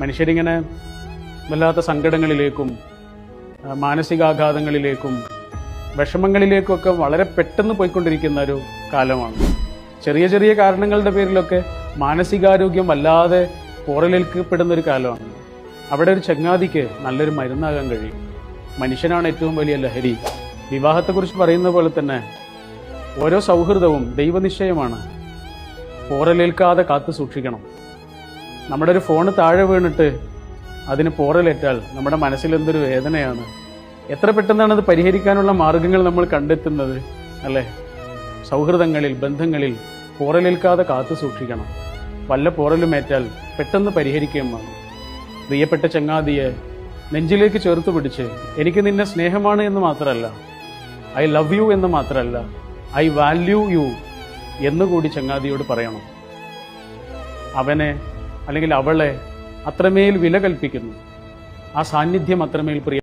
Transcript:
മനുഷ്യരിങ്ങനെ വല്ലാത്ത സങ്കടങ്ങളിലേക്കും മാനസികാഘാതങ്ങളിലേക്കും വിഷമങ്ങളിലേക്കൊക്കെ വളരെ പെട്ടെന്ന് പോയിക്കൊണ്ടിരിക്കുന്ന ഒരു കാലമാണ്. ചെറിയ ചെറിയ കാരണങ്ങളുടെ പേരിലൊക്കെ മാനസികാരോഗ്യം വല്ലാതെ പോറലേൽക്കപ്പെടുന്ന ഒരു കാലമാണ്. അവിടെ ഒരു ചങ്ങാതിക്ക് നല്ലൊരു മരുന്നാകാൻ കഴിയും. മനുഷ്യനാണ് ഏറ്റവും വലിയ ലഹരി. വിവാഹത്തെക്കുറിച്ച് പറയുന്ന പോലെ തന്നെ ഓരോ സൗഹൃദവും ദൈവനിശ്ചയമാണ്. പോറലേൽക്കാതെ കാത്തു സൂക്ഷിക്കണം. നമ്മുടെ ഒരു ഫോണ് താഴെ വീണിട്ട് അതിന് പോറലേറ്റാൽ നമ്മുടെ മനസ്സിൽ എന്തൊരു വേദനയാണ്. എത്ര പെട്ടെന്നാണ് അത് പരിഹരിക്കാനുള്ള മാർഗങ്ങൾ നമ്മൾ കണ്ടെത്തുന്നത് അല്ലേ? സൗഹൃദങ്ങളിൽ, ബന്ധങ്ങളിൽ പോറലേൽക്കാതെ കാത്തു സൂക്ഷിക്കണം. വല്ല പോറലുമേറ്റാൽ പെട്ടെന്ന് പരിഹരിക്കുകയും വേണം. പ്രിയപ്പെട്ട ചങ്ങാതിയെ നെഞ്ചിലേക്ക് ചേർത്ത് പിടിച്ച് എനിക്ക് നിന്നെ സ്നേഹമാണ് എന്ന് മാത്രമല്ല, ഐ ലവ് യു എന്ന് മാത്രമല്ല, ഐ വാല്യൂ യു എന്നുകൂടി ചങ്ങാതിയോട് പറയണം. അവനെ അല്ലെങ്കിൽ അവളെ അത്രമേൽ വില കൽപ്പിക്കുന്നു. ആ സാന്നിധ്യം അത്രമേൽ പ്രിയ